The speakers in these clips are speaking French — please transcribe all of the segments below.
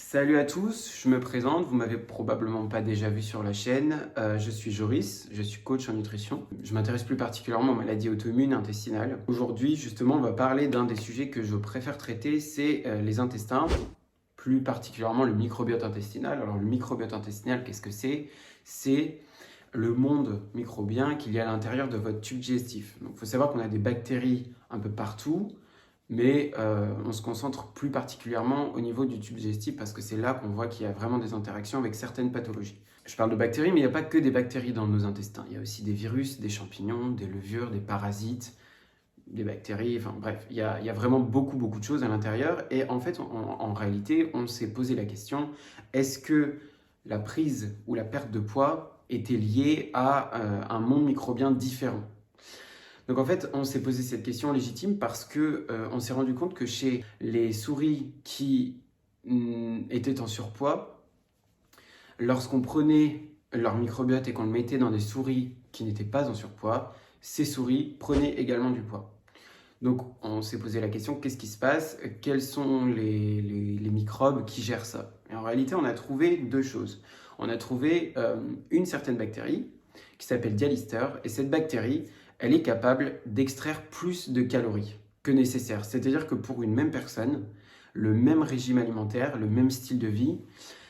Salut à tous, je me présente, vous m'avez probablement pas déjà vu sur la chaîne. Je suis Joris, je suis coach en nutrition. Je m'intéresse plus particulièrement aux maladies auto-immunes et intestinales. Aujourd'hui, justement, on va parler d'un des sujets que je préfère traiter, c'est les intestins, plus particulièrement le microbiote intestinal. Alors le microbiote intestinal, qu'est-ce que c'est? C'est le monde microbien qu'il y a à l'intérieur de votre tube digestif. Donc il faut savoir qu'on a des bactéries un peu partout, mais on se concentre plus particulièrement au niveau du tube digestif parce que c'est là qu'on voit qu'il y a vraiment des interactions avec certaines pathologies. Je parle de bactéries, mais il n'y a pas que des bactéries dans nos intestins. Il y a aussi des virus, des champignons, des levures, des parasites, des bactéries, enfin bref, il y a vraiment beaucoup de choses à l'intérieur. Et en fait, en réalité, on s'est posé la question, est-ce que la prise ou la perte de poids était liée à un monde microbien différent? Donc en fait, on s'est posé cette question légitime parce que on s'est rendu compte que chez les souris qui étaient en surpoids, lorsqu'on prenait leur microbiote et qu'on le mettait dans des souris qui n'étaient pas en surpoids, ces souris prenaient également du poids. Donc on s'est posé la question, qu'est-ce qui se passe? Quels sont les microbes qui gèrent ça? Et en réalité, on a trouvé deux choses. On a trouvé une certaine bactérie qui s'appelle Dialister, et cette bactérie, elle est capable d'extraire plus de calories que nécessaire. C'est-à-dire que pour une même personne, le même régime alimentaire, le même style de vie,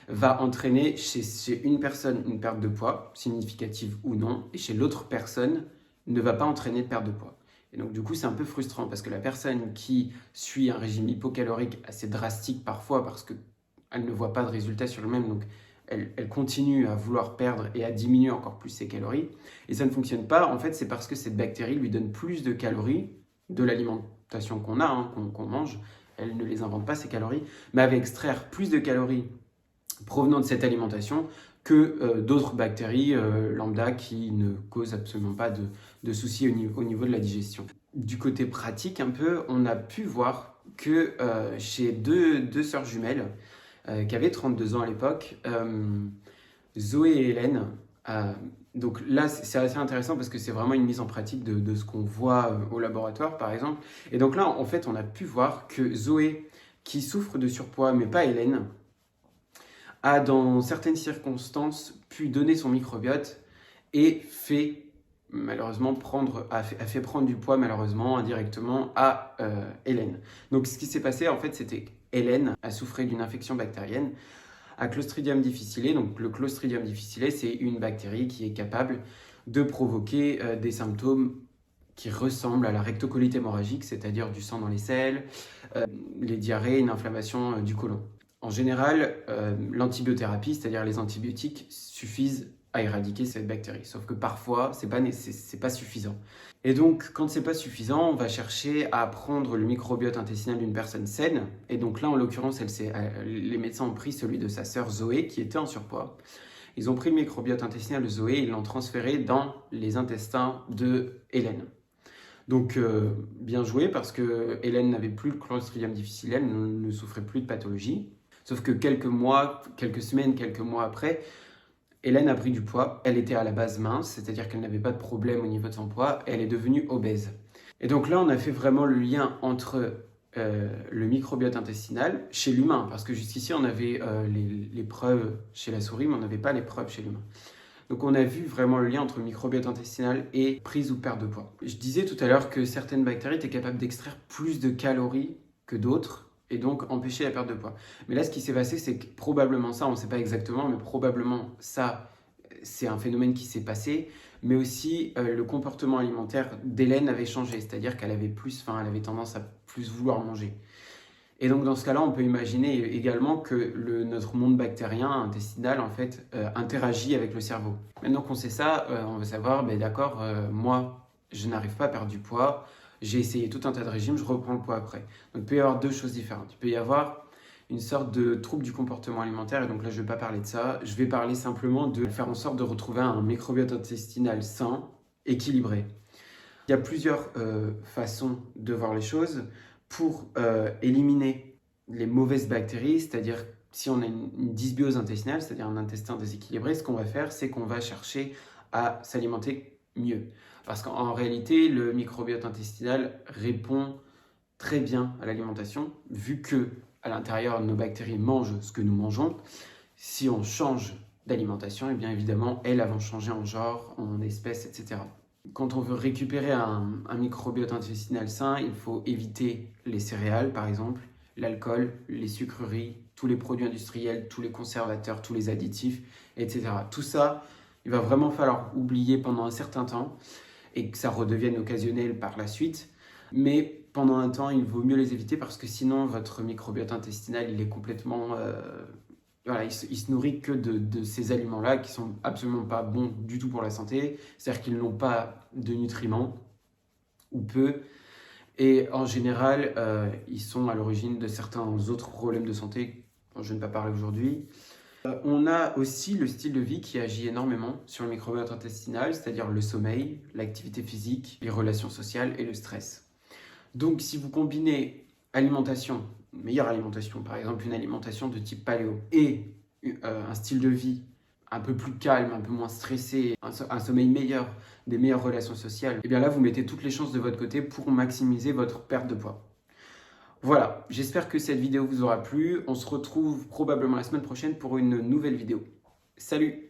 va entraîner chez une personne une perte de poids, significative ou non, et chez l'autre personne ne va pas entraîner de perte de poids. Et donc du coup, c'est un peu frustrant parce que la personne qui suit un régime hypocalorique assez drastique parfois parce qu'elle ne voit pas de résultat sur elle-même, donc elle continue à vouloir perdre et à diminuer encore plus ses calories. Et ça ne fonctionne pas, en fait, c'est parce que cette bactérie lui donne plus de calories de l'alimentation qu'on a, qu'on mange. Elle ne les invente pas, ces calories, mais elle va extraire plus de calories provenant de cette alimentation que d'autres bactéries lambda qui ne causent absolument pas de soucis au niveau de la digestion. Du côté pratique un peu, on a pu voir que chez deux sœurs jumelles qui avaient 32 ans à l'époque, Zoé et Hélène, donc là c'est assez intéressant parce que c'est vraiment une mise en pratique de ce qu'on voit au laboratoire par exemple. Et donc là en fait on a pu voir que Zoé, qui souffre de surpoids mais pas Hélène, a dans certaines circonstances pu donner son microbiote et a fait prendre du poids malheureusement indirectement à Hélène. Donc ce qui s'est passé en fait, c'était qu'Hélène a souffert d'une infection bactérienne à Clostridium difficile. Donc le Clostridium difficile, c'est une bactérie qui est capable de provoquer des symptômes qui ressemblent à la rectocolite hémorragique, c'est-à-dire du sang dans les selles, les diarrhées, une inflammation du côlon. En général, l'antibiothérapie, c'est-à-dire les antibiotiques, suffisent à éradiquer cette bactérie. Sauf que parfois, c'est pas suffisant. Et donc, quand c'est pas suffisant, on va chercher à prendre le microbiote intestinal d'une personne saine. Et donc là, en l'occurrence, les médecins ont pris celui de sa sœur Zoé, qui était en surpoids. Ils ont pris le microbiote intestinal de Zoé et ils l'ont transféré dans les intestins de Hélène. Donc, bien joué, parce que Hélène n'avait plus le Clostridium difficile, elle ne souffrait plus de pathologie. Sauf que quelques semaines, quelques mois après, Hélène a pris du poids. Elle était à la base mince, c'est-à-dire qu'elle n'avait pas de problème au niveau de son poids. Elle est devenue obèse. Et donc là, on a fait vraiment le lien entre le microbiote intestinal chez l'humain, parce que jusqu'ici, on avait les preuves chez la souris, mais on n'avait pas les preuves chez l'humain. Donc on a vu vraiment le lien entre le microbiote intestinal et prise ou perte de poids. Je disais tout à l'heure que certaines bactéries étaient capables d'extraire plus de calories que d'autres, et donc empêcher la perte de poids. Mais là, ce qui s'est passé, c'est que probablement ça, on ne sait pas exactement, mais probablement ça, c'est un phénomène qui s'est passé, mais aussi le comportement alimentaire d'Hélène avait changé, c'est-à-dire qu'elle avait plus faim, elle avait tendance à plus vouloir manger. Et donc dans ce cas-là, on peut imaginer également que notre monde bactérien intestinal en fait interagit avec le cerveau. Maintenant qu'on sait ça, on veut savoir, ben d'accord, moi je n'arrive pas à perdre du poids, j'ai essayé tout un tas de régimes, je reprends le poids après. Donc il peut y avoir deux choses différentes. Il peut y avoir une sorte de trouble du comportement alimentaire, et donc là je ne vais pas parler de ça, je vais parler simplement de faire en sorte de retrouver un microbiote intestinal sain, équilibré. Il y a plusieurs façons de voir les choses pour éliminer les mauvaises bactéries, c'est-à-dire si on a une dysbiose intestinale, c'est-à-dire un intestin déséquilibré, ce qu'on va faire, c'est qu'on va chercher à s'alimenter mieux. Parce qu'en réalité, le microbiote intestinal répond très bien à l'alimentation, vu que à l'intérieur, nos bactéries mangent ce que nous mangeons. Si on change d'alimentation, et bien évidemment, elles vont changer en genre, en espèces, etc. Quand on veut récupérer un microbiote intestinal sain, il faut éviter les céréales, par exemple, l'alcool, les sucreries, tous les produits industriels, tous les conservateurs, tous les additifs, etc. Tout ça, il va vraiment falloir oublier pendant un certain temps et que ça redevienne occasionnel par la suite. Mais pendant un temps, il vaut mieux les éviter parce que sinon, votre microbiote intestinal, il est complètement... Voilà, il se nourrit que de ces aliments-là qui sont absolument pas bons du tout pour la santé. C'est-à-dire qu'ils n'ont pas de nutriments, ou peu. Et en général, ils sont à l'origine de certains autres problèmes de santé dont je ne vais pas parler aujourd'hui. On a aussi le style de vie qui agit énormément sur le microbiote intestinal, c'est-à-dire le sommeil, l'activité physique, les relations sociales et le stress. Donc si vous combinez alimentation, meilleure alimentation, par exemple une alimentation de type paléo, et un style de vie un peu plus calme, un peu moins stressé, un sommeil meilleur, des meilleures relations sociales, et bien là vous mettez toutes les chances de votre côté pour maximiser votre perte de poids. Voilà, j'espère que cette vidéo vous aura plu. On se retrouve probablement la semaine prochaine pour une nouvelle vidéo. Salut!